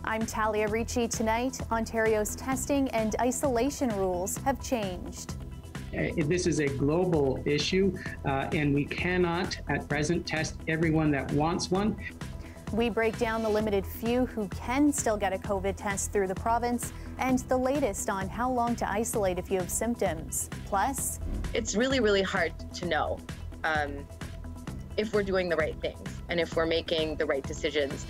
I'm Talia Ricci. Tonight, Ontario's testing and isolation rules have changed. This is a global issue, and we cannot at present test everyone that wants one. We break down the limited few who can still get a COVID test through the province and the latest on how long to isolate if you have symptoms. Plus, it's really hard to know if we're doing the right things and if we're making the right decisions.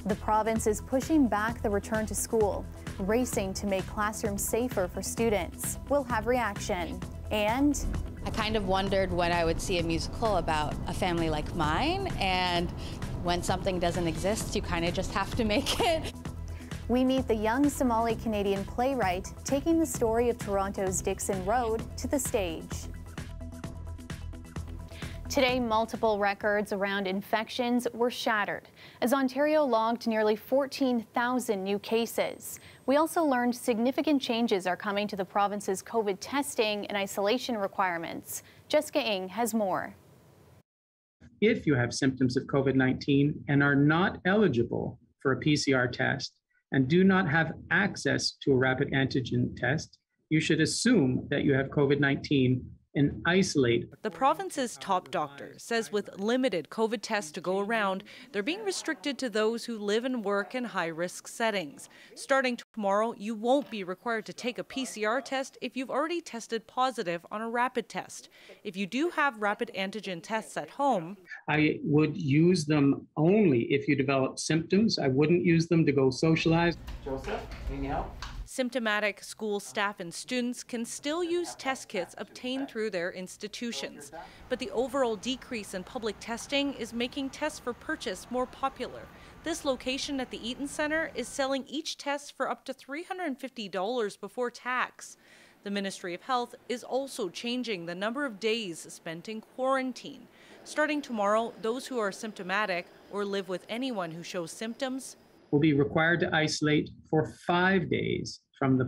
The province is pushing back the return to school, racing to make classrooms safer for students. We'll have reaction. And I kind of wondered when I would see a musical about a family like mine, and when something doesn't exist, you kind of just have to make it. We meet the young Somali-Canadian playwright taking the story of Toronto's Dixon Road to the stage. Today, multiple records around infections were shattered as Ontario logged nearly 14,000 new cases. We also learned significant changes are coming to the province's COVID testing and isolation requirements. Jessica Ng has more. If you have symptoms of COVID-19 and are not eligible for a PCR test and do not have access to a rapid antigen test, you should assume that you have COVID-19 and isolate. The province's top doctor says with limited COVID tests to go around, they're being restricted to those who live and work in high-risk settings. Starting tomorrow, you won't be required to take a PCR test if you've already tested positive on a rapid test. If you do have rapid antigen tests at home, I would use them only if you develop symptoms. I wouldn't use them to go socialize. Joseph, need any help? symptomatic school staff and students can still use test kits obtained through their institutions. But the overall decrease in public testing is making tests for purchase more popular. This location at the Eaton Centre is selling each test for up to $350 before tax. The Ministry of Health is also changing the number of days spent in quarantine. Starting tomorrow, those who are symptomatic or live with anyone who shows symptoms will be required to isolate for 5 days from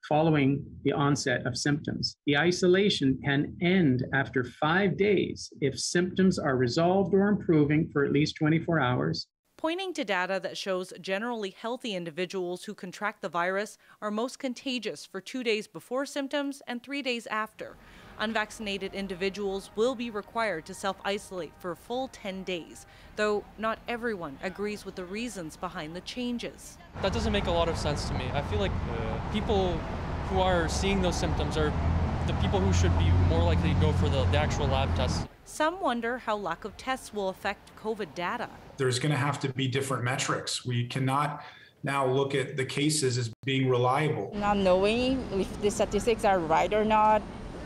following the onset of symptoms. The isolation can end after 5 days if symptoms are resolved or improving for at least 24 hours. Pointing to data that shows generally healthy individuals who contract the virus are most contagious for 2 days before symptoms and 3 days after. Unvaccinated individuals will be required to self-isolate for a full 10 days, though not everyone agrees with the reasons behind the changes. That doesn't make a lot of sense to me. I feel like people who are seeing those symptoms are the people who should be more likely to go for the actual lab tests. Some wonder how lack of tests will affect COVID data. There's going to have to be different metrics. We cannot now look at the cases as being reliable. Not knowing if the statistics are right or not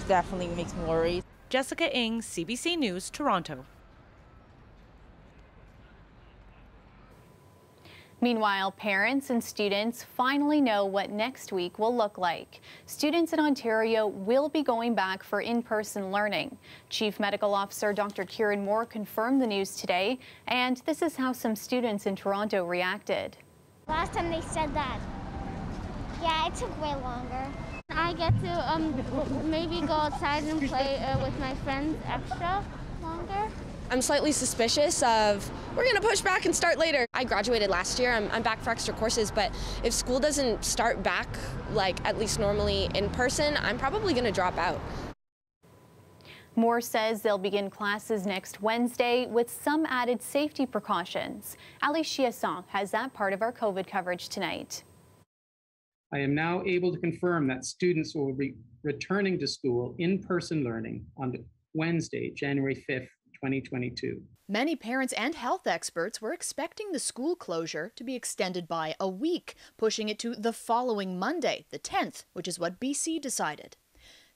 definitely makes me worried. Jessica Ng, CBC News, Toronto. Meanwhile, parents and students finally know what next week will look like. Students in Ontario will be going back for in-person learning. Chief Medical Officer Dr. Kieran Moore confirmed the news today, and this is how some students in Toronto reacted. Last time they said that. Yeah, it took way longer. I get to maybe go outside and play with my friends extra longer. I'm slightly suspicious of we're going to push back and start later. I graduated last year. I'm back for extra courses, but if school doesn't start back like at least normally in person, I'm probably going to drop out. Moore says they'll begin classes next Wednesday with some added safety precautions. Ali Chiasson has that part of our COVID coverage tonight. I am now able to confirm that students will be returning to school in-person learning on Wednesday, January 5th, 2022. Many parents and health experts were expecting the school closure to be extended by a week, pushing it to the following Monday, the 10th, which is what BC decided.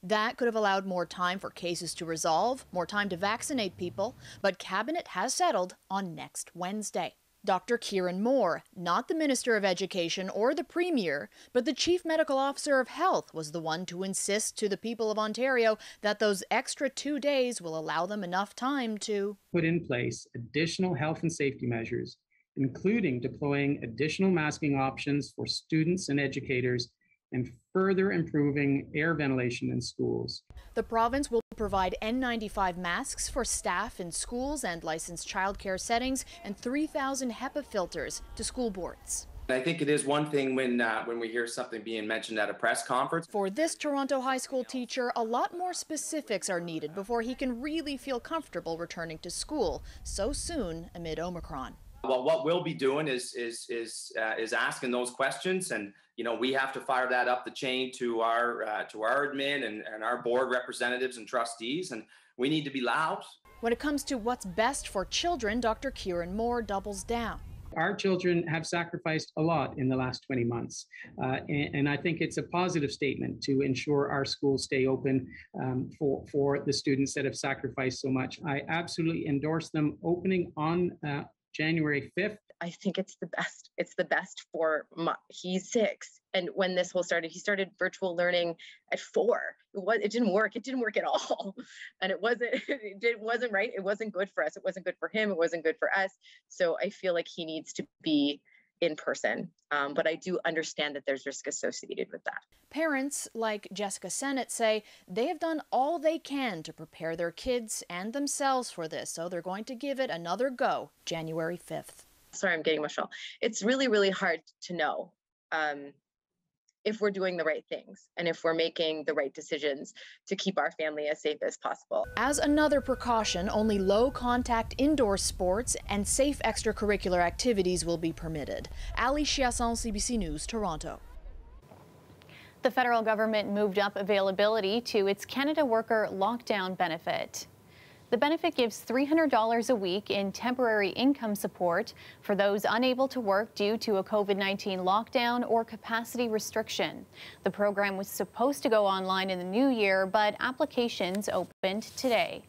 That could have allowed more time for cases to resolve, more time to vaccinate people, but Cabinet has settled on next Wednesday. Dr. Kieran Moore, not the Minister of Education or the Premier, but the Chief Medical Officer of Health, was the one to insist to the people of Ontario that those extra 2 days will allow them enough time to put in place additional health and safety measures, including deploying additional masking options for students and educators and further improving air ventilation in schools. The province will provide N95 masks for staff in schools and licensed childcare settings and 3,000 HEPA filters to school boards. I think it is one thing when we hear something being mentioned at a press conference. For this Toronto high school teacher, a lot more specifics are needed before he can really feel comfortable returning to school so soon amid Omicron. Well, what we'll be doing is asking those questions, and we have to fire that up the chain to our admin and our board representatives and trustees, and we need to be loud. When it comes to what's best for children, Dr. Kieran Moore doubles down. Our children have sacrificed a lot in the last 20 months, and I think it's a positive statement to ensure our schools stay open for the students that have sacrificed so much. I absolutely endorse them opening on January 5th. I think it's the best. It's the best for he's 6. And when this whole started, he started virtual learning at 4. It didn't work. It didn't work at all. And it wasn't right. It wasn't good for us. It wasn't good for him. It wasn't good for us. So I feel like he needs to be in person. But I do understand that there's risk associated with that. Parents like Jessica Sennett say they have done all they can to prepare their kids and themselves for this. So they're going to give it another go January 5th. Sorry, I'm getting emotional. It's really, really hard to know if we're doing the right things and if we're making the right decisions to keep our family as safe as possible. As another precaution, only low-contact indoor sports and safe extracurricular activities will be permitted. Ali Chiasson, CBC News, Toronto. The federal government moved up availability to its Canada Worker Lockdown Benefit. The benefit gives $300 a week in temporary income support for those unable to work due to a COVID-19 lockdown or capacity restriction. The program was supposed to go online in the new year, but applications opened today.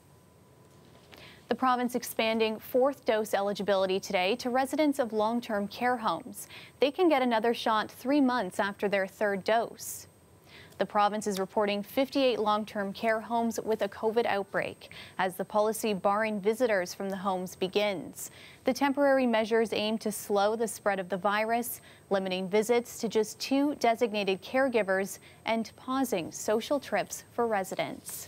The province expanding 4th dose eligibility today to residents of long-term care homes. They can get another shot 3 months after their 3rd dose. The province is reporting 58 long-term care homes with a COVID outbreak as the policy barring visitors from the homes begins. The temporary measures aim to slow the spread of the virus, limiting visits to just 2 designated caregivers and pausing social trips for residents.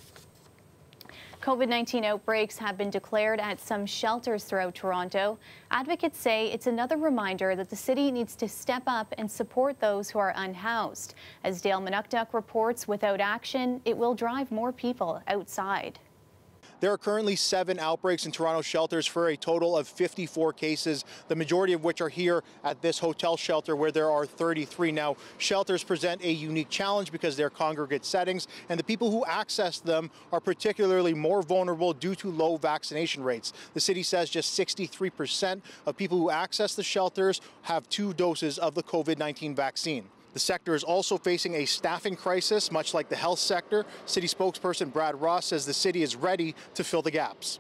COVID-19 outbreaks have been declared at some shelters throughout Toronto. Advocates say it's another reminder that the city needs to step up and support those who are unhoused. As Dale Manukduk reports, without action, it will drive more people outside. There are currently 7 outbreaks in Toronto shelters for a total of 54 cases, the majority of which are here at this hotel shelter where there are 33. Now, shelters present a unique challenge because they're congregate settings, and the people who access them are particularly more vulnerable due to low vaccination rates. The city says just 63% of people who access the shelters have 2 doses of the COVID-19 vaccine. The sector is also facing a staffing crisis, much like the health sector. City spokesperson Brad Ross says the city is ready to fill the gaps.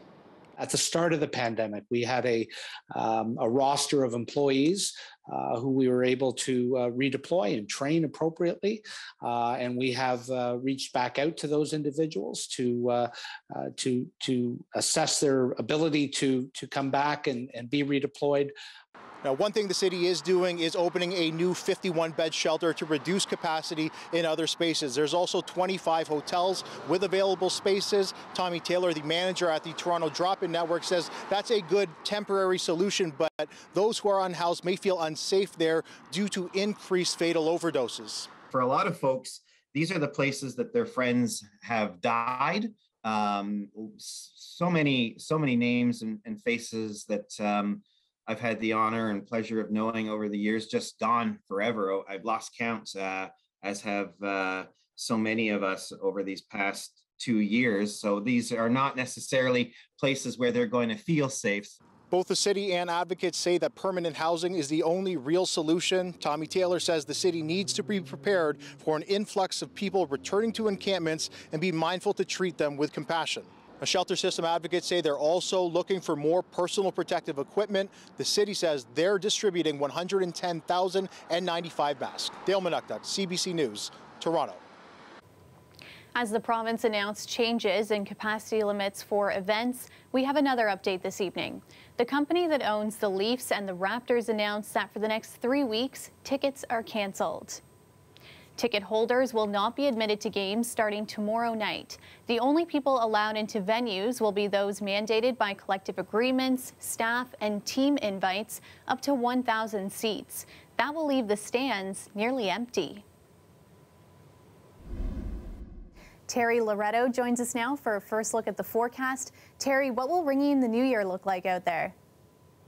At the start of the pandemic, we had a roster of employees who we were able to redeploy and train appropriately, and we have reached back out to those individuals to assess their ability to come back and be redeployed. Now, one thing the city is doing is opening a new 51-bed shelter to reduce capacity in other spaces. There's also 25 hotels with available spaces. Tommy Taylor, the manager at the Toronto Drop-In Network, says that's a good temporary solution, but those who are unhoused may feel unsafe there due to increased fatal overdoses. For a lot of folks, these are the places that their friends have died. So many names and faces that I've had the honor and pleasure of knowing over the years, just gone forever. I've lost count, as have so many of us over these past 2 years. So these are not necessarily places where they're going to feel safe. Both the city and advocates say that permanent housing is the only real solution. Tommy Taylor says the city needs to be prepared for an influx of people returning to encampments and be mindful to treat them with compassion. Shelter system advocates say they're also looking for more personal protective equipment. The city says they're distributing 110,000 N95 masks. Dale Manukduk, CBC News, Toronto. As the province announced changes in capacity limits for events, we have another update this evening. The company that owns the Leafs and the Raptors announced that for the next 3 weeks, tickets are canceled. Ticket holders will not be admitted to games starting tomorrow night. The only people allowed into venues will be those mandated by collective agreements, staff, and team invites up to 1,000 seats. That will leave the stands nearly empty. Terry Loretto joins us now for a first look at the forecast. Terry, what will ringing in the new year look like out there?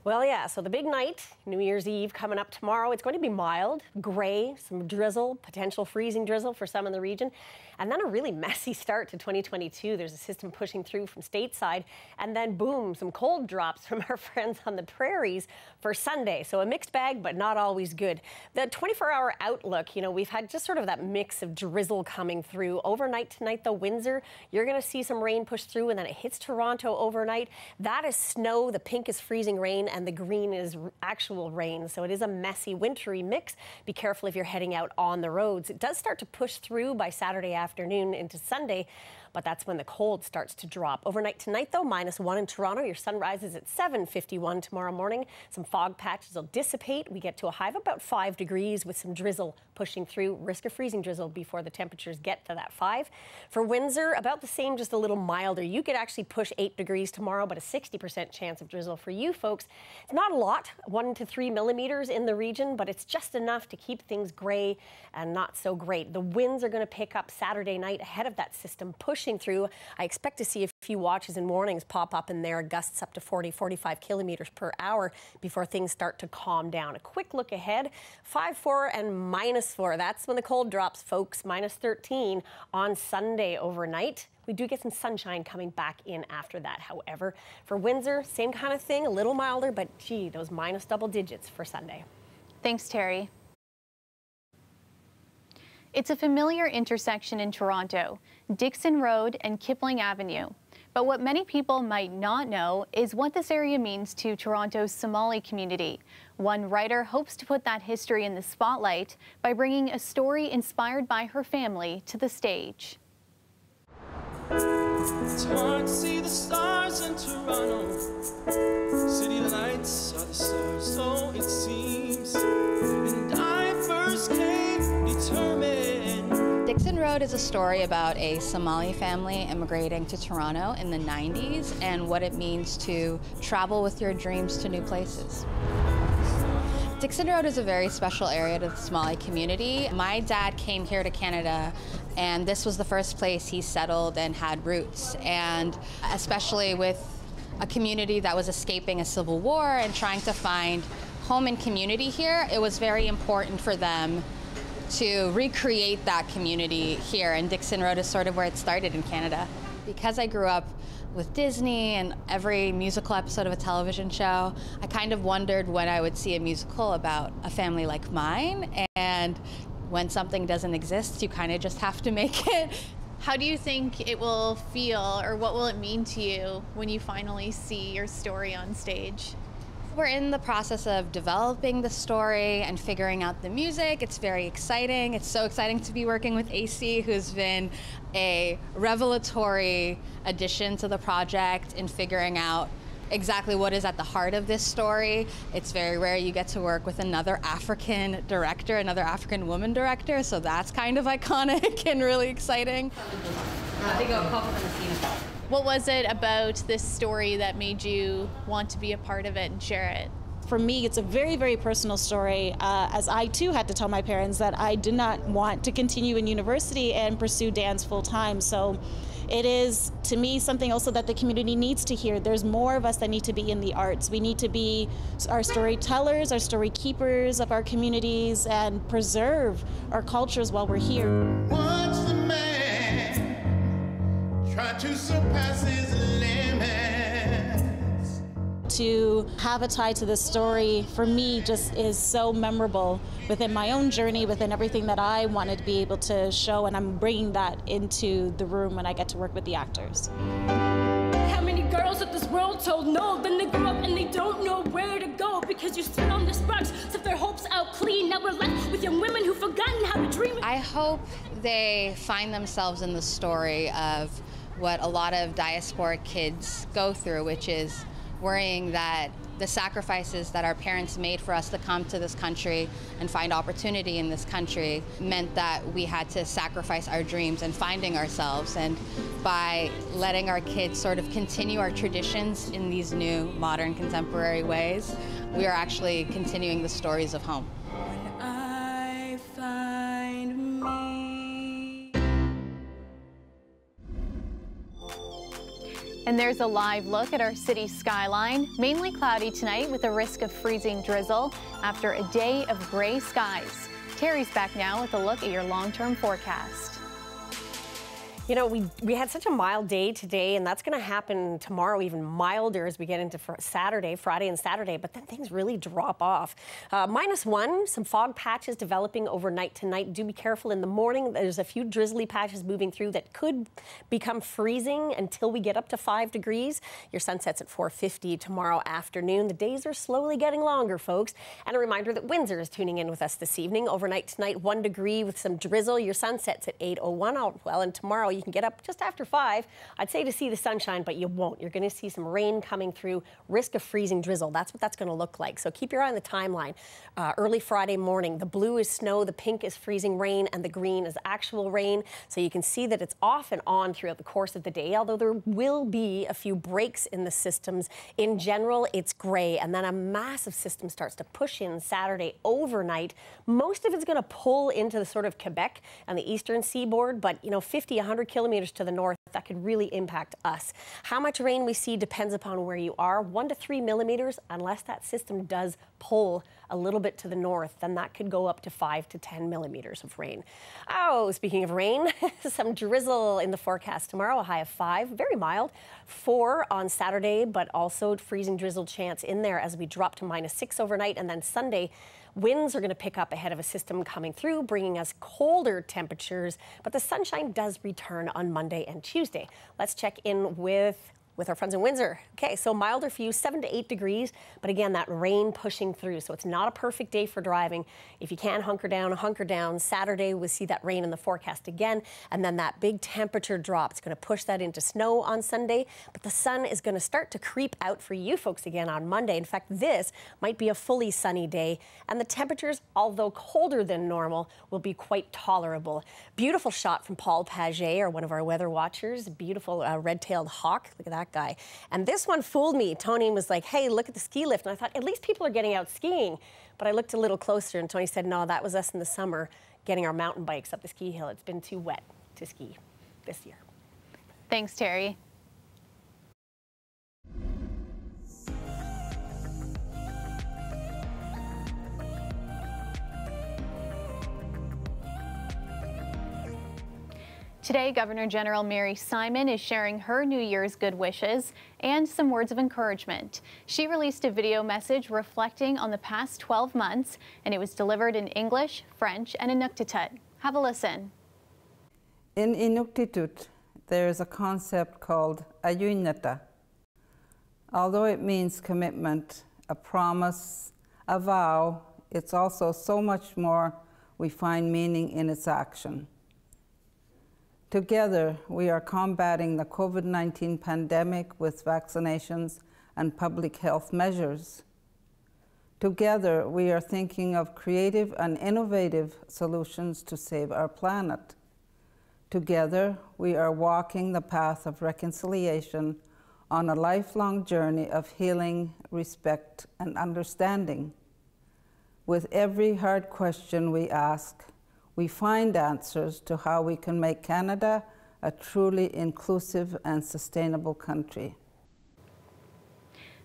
Well, yeah, so the big night, New Year's Eve coming up tomorrow, it's going to be mild, gray, some drizzle, potential freezing drizzle for some in the region, and then a really messy start to 2022. There's a system pushing through from stateside, and then boom, some cold drops from our friends on the prairies for Sunday. So a mixed bag, but not always good. The 24-hour outlook, you know, we've had just sort of that mix of drizzle coming through. Overnight tonight, though, Windsor, you're going to see some rain push through, and then it hits Toronto overnight. That is snow, the pink is freezing rain, and the green is actual rain. So it is a messy, wintry mix. Be careful if you're heading out on the roads. It does start to push through by Saturday afternoon into Sunday, but that's when the cold starts to drop. Overnight tonight, though, -1 in Toronto. Your sun rises at 7:51 tomorrow morning. Some fog patches will dissipate. We get to a high of about 5 degrees with some drizzle pushing through. Risk of freezing drizzle before the temperatures get to that 5. For Windsor, about the same, just a little milder. You could actually push 8 degrees tomorrow, but a 60% chance of drizzle for you folks. It's not a lot, 1 to 3 millimeters in the region, but it's just enough to keep things gray and not so great. The winds are going to pick up Saturday night ahead of that system pushing through. I expect to see a few watches and warnings pop up in there, gusts up to 40, 45 kilometers per hour before things start to calm down. A quick look ahead, 5-4 and -4. That's when the cold drops, folks. -13 on Sunday overnight. We do get some sunshine coming back in after that, however. For Windsor, same kind of thing, a little milder, but gee, those minus double digits for Sunday. Thanks, Terry. It's a familiar intersection in Toronto, Dixon Road and Kipling Avenue. But what many people might not know is what this area means to Toronto's Somali community. One writer hopes to put that history in the spotlight by bringing a story inspired by her family to the stage. It's hard to see the stars in Toronto. City lights are the stars, so it seems. And I first came determined. Dixon Road is a story about a Somali family immigrating to Toronto in the 90s and what it means to travel with your dreams to new places. Dixon Road is a very special area to the Somali community. My dad came here to Canada, and this was the first place he settled and had roots. And especially with a community that was escaping a civil war and trying to find home and community here, it was very important for them to recreate that community here. And Dixon Road is sort of where it started in Canada. Because I grew up with Disney and every musical episode of a television show, I kind of wondered when I would see a musical about a family like mine. And when something doesn't exist, you kind of just have to make it. How do you think it will feel, or what will it mean to you when you finally see your story on stage? We're in the process of developing the story and figuring out the music. It's very exciting. It's so exciting to be working with AC, who's been a revelatory addition to the project in figuring out exactly what is at the heart of this story. It's very rare you get to work with another African director, another African woman director, so that's kind of iconic and really exciting. What was it about this story that made you want to be a part of it and share it? For me, it's a very, very personal story, as I too had to tell my parents that I did not want to continue in university and pursue dance full time. So it is, to me, something also that the community needs to hear. There's more of us that need to be in the arts. We need to be our storytellers, our story keepers of our communities, and preserve our cultures while we're here. Watch the man try to surpass his limits. To have a tie to this story, for me, just is so memorable within my own journey, within everything that I wanted to be able to show, and I'm bringing that into the room when I get to work with the actors. How many girls that this world told no, then they grow up and they don't know where to go because you stood on the sparks, set their hopes out clean. Now we're left with young women who've forgotten how to dream. I hope they find themselves in the story of what a lot of diasporic kids go through, which is worrying that the sacrifices that our parents made for us to come to this country and find opportunity in this country meant that we had to sacrifice our dreams and finding ourselves. And by letting our kids sort of continue our traditions in these new, modern, contemporary ways, we are actually continuing the stories of home. find me. And there's a live look at our city skyline. Mainly cloudy tonight with a risk of freezing drizzle after a day of gray skies. Terry's back now with a look at your long-term forecast. You know, we had such a mild day today, and that's going to happen tomorrow, even milder as we get into Friday and Saturday, but then things really drop off. -1, some fog patches developing overnight tonight. Do be careful in the morning. There's a few drizzly patches moving through that could become freezing until we get up to 5 degrees. Your sun sets at 4:50 tomorrow afternoon. The days are slowly getting longer, folks. And a reminder that Windsor is tuning in with us this evening. Overnight tonight, 1 degree with some drizzle. Your sun sets at 8:01. Well, and tomorrow you can get up just after 5. I'd say to see the sunshine, but you won't. You're going to see some rain coming through, risk of freezing drizzle. That's what that's going to look like. So keep your eye on the timeline. Early Friday morning, the blue is snow, the pink is freezing rain, and the green is actual rain. So you can see that it's off and on throughout the course of the day, although there will be a few breaks in the systems. In general, it's gray, and then a massive system starts to push in Saturday overnight. Most of it's going to pull into the sort of Quebec and the eastern seaboard, but, you know, 50, 100 kilometers to the north, that could really impact us. How much rain we see depends upon where you are. 1 to 3 millimeters, unless that system does pull a little bit to the north, then that could go up to 5 to 10 millimeters of rain. Oh, speaking of rain, some drizzle in the forecast tomorrow, a high of 5, very mild. 4 on Saturday, but also freezing drizzle chance in there as we drop to -6 overnight. And then Sunday, winds are going to pick up ahead of a system coming through, bringing us colder temperatures, but the sunshine does return on Monday and Tuesday. Let's check in with our friends in Windsor. Okay, so milder for you, 7 to 8 degrees, but again, that rain pushing through, so it's not a perfect day for driving. If you can hunker down. Saturday, we'll see that rain in the forecast again, and then that big temperature drop. It's going to push that into snow on Sunday, but the sun is going to start to creep out for you folks again on Monday. In fact, this might be a fully sunny day, and the temperatures, although colder than normal, will be quite tolerable. Beautiful shot from Paul Paget, or one of our weather watchers. Beautiful red-tailed hawk. Look at that guy. And this one fooled me. Tony was like, hey, look at the ski lift. And I thought, at least people are getting out skiing. But I looked a little closer, and Tony said, no, that was us in the summer getting our mountain bikes up the ski hill. It's been too wet to ski this year. Thanks, Terry. Today, Governor General Mary Simon is sharing her New Year's good wishes and some words of encouragement. She released a video message reflecting on the past 12 months, and it was delivered in English, French, and Inuktitut. Have a listen. In Inuktitut, there is a concept called ayuynata. Although it means commitment, a promise, a vow, it's also so much more. We find meaning in its action. Together, we are combating the COVID-19 pandemic with vaccinations and public health measures. Together, we are thinking of creative and innovative solutions to save our planet. Together, we are walking the path of reconciliation on a lifelong journey of healing, respect, and understanding. With every hard question we ask, we find answers to how we can make Canada a truly inclusive and sustainable country.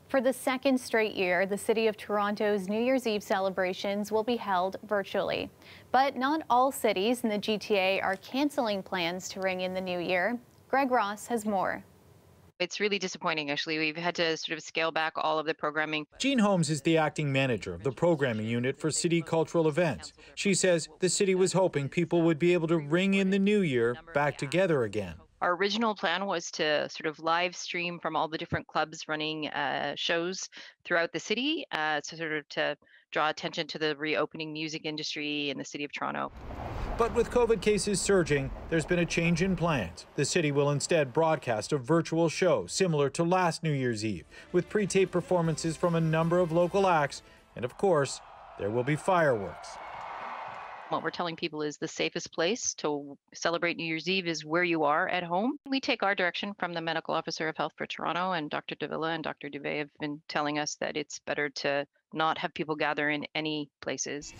For the second straight year, the City of Toronto's New Year's Eve celebrations will be held virtually. But not all cities in the GTA are canceling plans to ring in the new year. Greg Ross has more. It's really disappointing, actually. We've had to sort of scale back all of the programming. Jean Holmes is the acting manager of the programming unit for city cultural events. She says the city was hoping people would be able to ring in the new year back together again. Our original plan was to sort of live stream from all the different clubs running shows throughout the city, to draw attention to the reopening music industry in the city of Toronto. But with COVID cases surging, there's been a change in plans. The city will instead broadcast a virtual show similar to last New Year's Eve, with pre-taped performances from a number of local acts, and of course, there will be fireworks. What we're telling people is the safest place to celebrate New Year's Eve is where you are at home. We take our direction from the medical officer of Health for Toronto, and Dr. Davila and Dr. Dubé have been telling us that it's better to not have people gather in any places.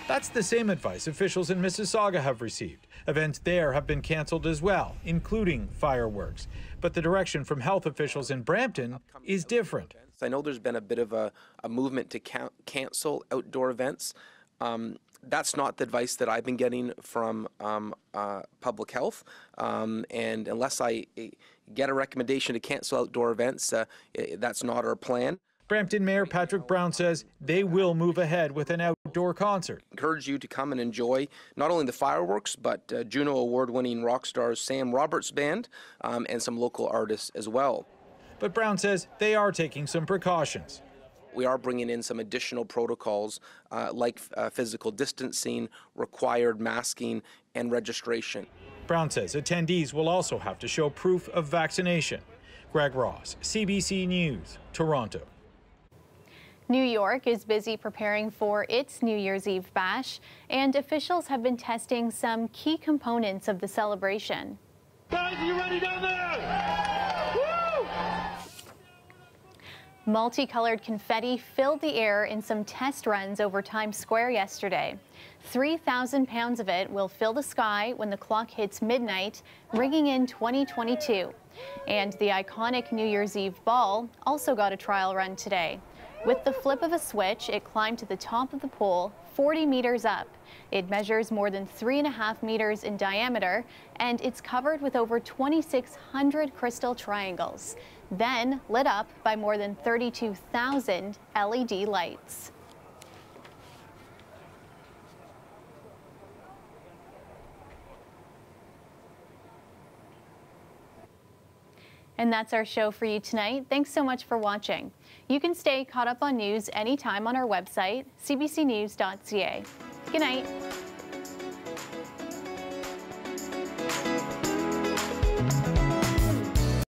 That's the same advice officials in Mississauga have received. Events there have been canceled as well, including fireworks. But the direction from health officials in Brampton is different. I know there's been a bit of a movement to cancel outdoor events. That's not the advice that I've been getting from public health. And unless I get a recommendation to cancel outdoor events, that's not our plan. Brampton Mayor Patrick Brown says they will move ahead with an outdoor concert. Encourage you to come and enjoy not only the fireworks, but Juno Award-winning rock stars Sam Roberts Band and some local artists as well. But Brown says they are taking some precautions. We are bringing in some additional protocols like physical distancing, required masking, and registration. Brown says attendees will also have to show proof of vaccination. Greg Ross, CBC News, Toronto. New York is busy preparing for its New Year's Eve bash, and officials have been testing some key components of the celebration. Guys, are you ready down there? Woo! Multicolored confetti filled the air in some test runs over Times Square yesterday. 3,000 pounds of it will fill the sky when the clock hits midnight, ringing in 2022. And the iconic New Year's Eve ball also got a trial run today. With the flip of a switch, it climbed to the top of the pole, 40 meters up. It measures more than 3.5 meters in diameter, and it's covered with over 2,600 crystal triangles, then lit up by more than 32,000 LED lights. And that's our show for you tonight. Thanks so much for watching. You can stay caught up on news anytime on our website, cbcnews.ca. Good night.